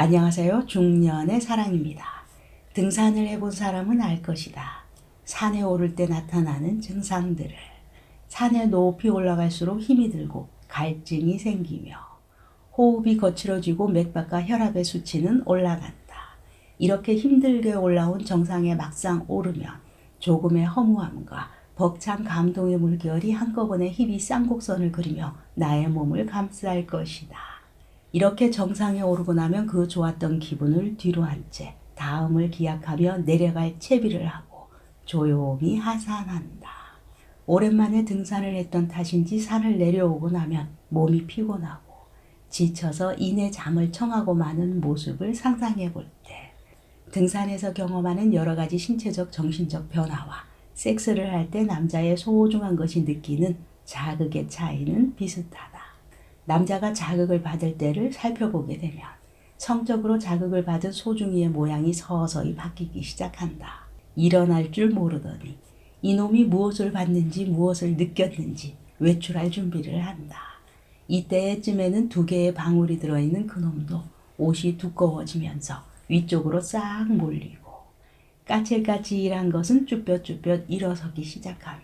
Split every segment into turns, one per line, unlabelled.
안녕하세요. 중년의 사랑입니다. 등산을 해본 사람은 알 것이다. 산에 오를 때 나타나는 증상들을. 산에 높이 올라갈수록 힘이 들고 갈증이 생기며 호흡이 거칠어지고 맥박과 혈압의 수치는 올라간다. 이렇게 힘들게 올라온 정상에 막상 오르면 조금의 허무함과 벅찬 감동의 물결이 한꺼번에 희비 쌍곡선을 그리며 나의 몸을 감쌀 것이다. 이렇게 정상에 오르고 나면 그 좋았던 기분을 뒤로 한 채 다음을 기약하며 내려갈 채비를 하고 조용히 하산한다. 오랜만에 등산을 했던 탓인지 산을 내려오고 나면 몸이 피곤하고 지쳐서 이내 잠을 청하고 마는 모습을 상상해 볼 때 등산에서 경험하는 여러 가지 신체적 정신적 변화와 섹스를 할 때 남자의 소중한 것이 느끼는 자극의 차이는 비슷하다. 남자가 자극을 받을 때를 살펴보게 되면 성적으로 자극을 받은 소중이의 모양이 서서히 바뀌기 시작한다. 일어날 줄 모르더니 이놈이 무엇을 받는지 무엇을 느꼈는지 외출할 준비를 한다. 이때쯤에는 2개의 방울이 들어있는 그놈도 옷이 두꺼워지면서 위쪽으로 싹 몰리고 까칠까칠한 것은 쭈뼛쭈뼛 일어서기 시작하며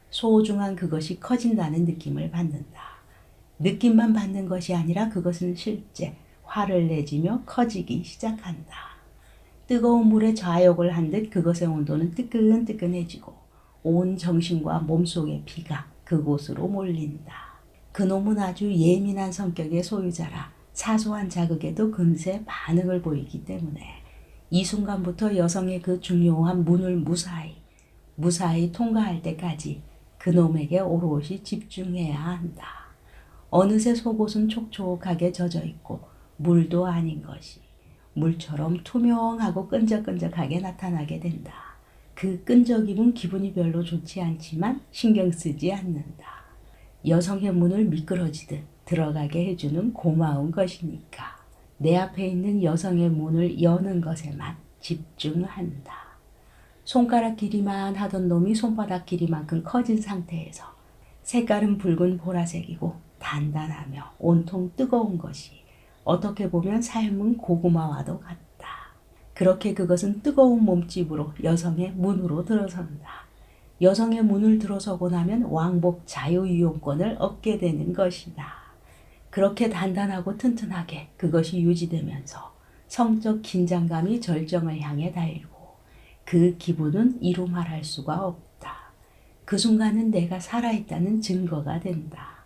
소중한 그것이 커진다는 느낌을 받는다. 느낌만 받는 것이 아니라 그것은 실제 화를 내지며 커지기 시작한다. 뜨거운 물에 좌욕을 한 듯 그것의 온도는 뜨끈뜨끈해지고 온 정신과 몸속의 피가 그곳으로 몰린다. 그놈은 아주 예민한 성격의 소유자라 사소한 자극에도 금세 반응을 보이기 때문에 이 순간부터 여성의 그 중요한 문을 무사히 통과할 때까지 그놈에게 오롯이 집중해야 한다. 어느새 속옷은 촉촉하게 젖어 있고 물도 아닌 것이 물처럼 투명하고 끈적끈적하게 나타나게 된다. 그 끈적임은 기분이 별로 좋지 않지만 신경 쓰지 않는다. 여성의 문을 미끄러지듯 들어가게 해주는 고마운 것이니까 내 앞에 있는 여성의 문을 여는 것에만 집중한다. 손가락 길이만 하던 놈이 손바닥 길이만큼 커진 상태에서 색깔은 붉은 보라색이고 단단하며 온통 뜨거운 것이 어떻게 보면 삶은 고구마와도 같다. 그렇게 그것은 뜨거운 몸집으로 여성의 문으로 들어선다. 여성의 문을 들어서고 나면 왕복 자유이용권을 얻게 되는 것이다. 그렇게 단단하고 튼튼하게 그것이 유지되면서 성적 긴장감이 절정을 향해 달리고 그 기분은 이루 말할 수가 없다. 그 순간은 내가 살아있다는 증거가 된다.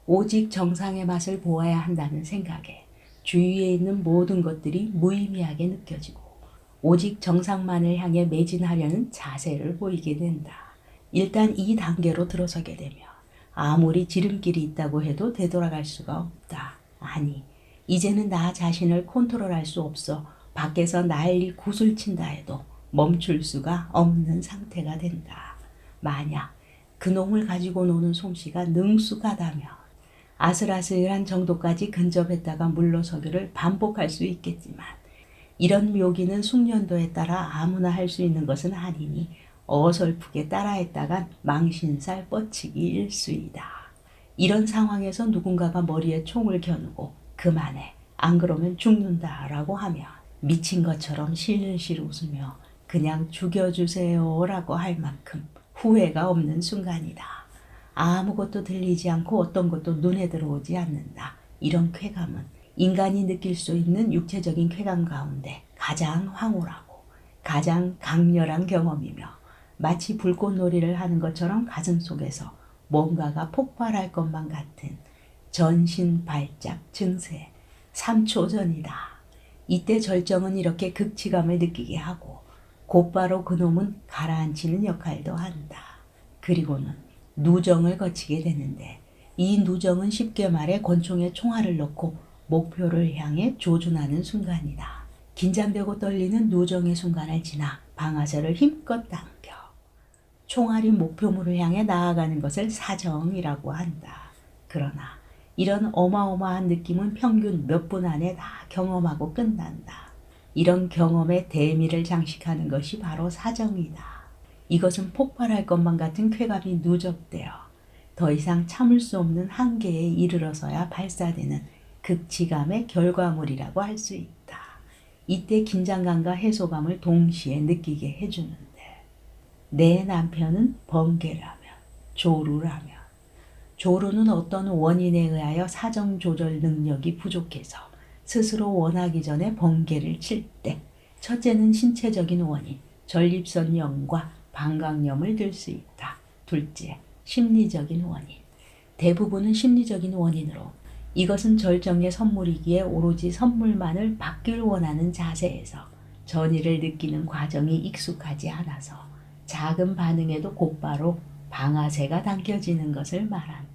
오직 정상의 맛을 보아야 한다는 생각에 주위에 있는 모든 것들이 무의미하게 느껴지고 오직 정상만을 향해 매진하려는 자세를 보이게 된다. 일단 이 단계로 들어서게 되면 아무리 지름길이 있다고 해도 되돌아갈 수가 없다. 아니, 이제는 나 자신을 컨트롤할 수 없어 밖에서 난리 굿을 친다 해도 멈출 수가 없는 상태가 된다. 만약 그놈을 가지고 노는 솜씨가 능숙하다면 아슬아슬한 정도까지 근접했다가 물러서기를 반복할 수 있겠지만 이런 묘기는 숙련도에 따라 아무나 할 수 있는 것은 아니니 어설프게 따라했다간 망신살 뻗치기 일쑤이다. 이런 상황에서 누군가가 머리에 총을 겨누고 그만해, 안 그러면 죽는다라고 하면 미친 것처럼 실실 웃으며 그냥 죽여주세요라고 할 만큼 후회가 없는 순간이다. 아무것도 들리지 않고 어떤 것도 눈에 들어오지 않는다. 이런 쾌감은 인간이 느낄 수 있는 육체적인 쾌감 가운데 가장 황홀하고 가장 강렬한 경험이며 마치 불꽃놀이를 하는 것처럼 가슴 속에서 뭔가가 폭발할 것만 같은 전신 발작 증세 3초 전이다. 이때 절정은 이렇게 극치감을 느끼게 하고 곧바로 그놈은 가라앉히는 역할도 한다. 그리고는 누정을 거치게 되는데 이 누정은 쉽게 말해 권총에 총알을 넣고 목표를 향해 조준하는 순간이다. 긴장되고 떨리는 누정의 순간을 지나 방아쇠를 힘껏 당겨 총알이 목표물을 향해 나아가는 것을 사정이라고 한다. 그러나 이런 어마어마한 느낌은 평균 몇 분 안에 다 경험하고 끝난다. 이런 경험의 대미를 장식하는 것이 바로 사정이다. 이것은 폭발할 것만 같은 쾌감이 누적되어 더 이상 참을 수 없는 한계에 이르러서야 발사되는 극치감의 결과물이라고 할 수 있다. 이때 긴장감과 해소감을 동시에 느끼게 해주는데 내 남편은 번개라면, 조루라면 조루는 어떤 원인에 의하여 사정 조절 능력이 부족해서 스스로 원하기 전에 번개를 칠 때 첫째는 신체적인 원인, 전립선염과 방광염을 들 수 있다. 둘째, 심리적인 원인. 대부분은 심리적인 원인으로 이것은 절정의 선물이기에 오로지 선물만을 받길 원하는 자세에서 전이를 느끼는 과정이 익숙하지 않아서 작은 반응에도 곧바로 방아쇠가 당겨지는 것을 말한다.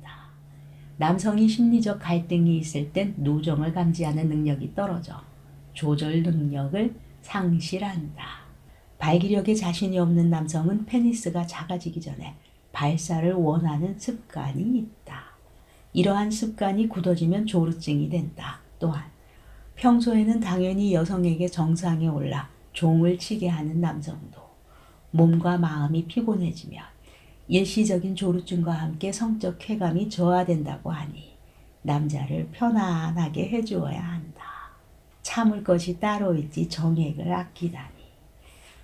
남성이 심리적 갈등이 있을 땐 누정을 감지하는 능력이 떨어져 조절 능력을 상실한다. 발기력에 자신이 없는 남성은 페니스가 작아지기 전에 발사를 원하는 습관이 있다. 이러한 습관이 굳어지면 조루증이 된다. 또한 평소에는 당연히 여성에게 정상에 올라 종을 치게 하는 남성도 몸과 마음이 피곤해지면 일시적인 조루증과 함께 성적 쾌감이 저하된다고 하니 남자를 편안하게 해주어야 한다. 참을 것이 따로 있지 정액을 아끼다니.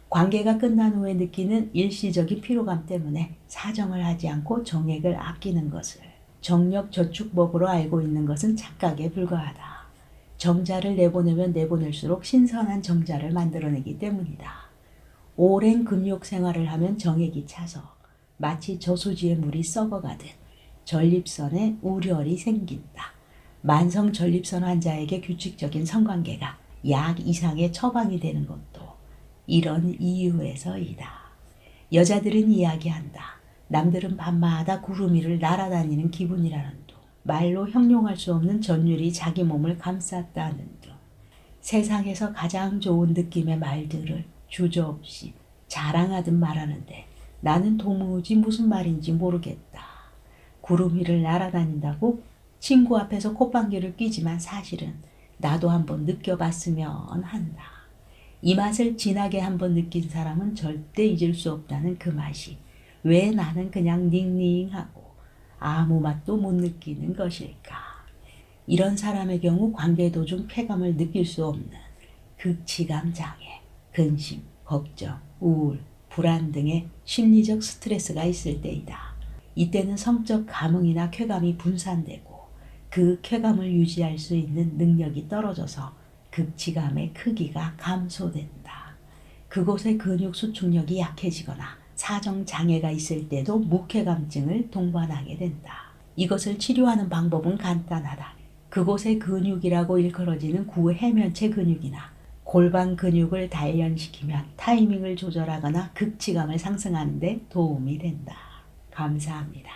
관계가 끝난 후에 느끼는 일시적인 피로감 때문에 사정을 하지 않고 정액을 아끼는 것을 정력저축법으로 알고 있는 것은 착각에 불과하다. 정자를 내보내면 내보낼수록 신선한 정자를 만들어내기 때문이다. 오랜 금욕 생활을 하면 정액이 차서 마치 저수지의 물이 썩어가듯 전립선에 우려이 생긴다. 만성 전립선 환자에게 규칙적인 성관계가 약 이상의 처방이 되는 것도 이런 이유에서이다. 여자들은 이야기한다. 남들은 밤마다 구름 위를 날아다니는 기분이라는 둥. 말로 형용할 수 없는 전율이 자기 몸을 감쌌다는 둥. 세상에서 가장 좋은 느낌의 말들을 주저없이 자랑하듯 말하는데 나는 도무지 무슨 말인지 모르겠다. 구름 위를 날아다닌다고? 친구 앞에서 콧방귀를 뀌지만 사실은 나도 한번 느껴봤으면 한다. 이 맛을 진하게 한번 느낀 사람은 절대 잊을 수 없다는 그 맛이 왜 나는 그냥 닝닝하고 아무 맛도 못 느끼는 것일까. 이런 사람의 경우 관계 도중 쾌감을 느낄 수 없는 극치감 장애, 근심, 걱정, 우울, 불안 등의 심리적 스트레스가 있을 때이다. 이때는 성적 감흥이나 쾌감이 분산되고 그 쾌감을 유지할 수 있는 능력이 떨어져서 극치감의 크기가 감소된다. 그곳의 근육 수축력이 약해지거나 사정 장애가 있을 때도 무쾌감증을 동반하게 된다. 이것을 치료하는 방법은 간단하다. 그곳의 근육이라고 일컬어지는 구해면체 근육이나 골반 근육을 단련시키면 타이밍을 조절하거나 극치감을 상승하는 데 도움이 된다. 감사합니다.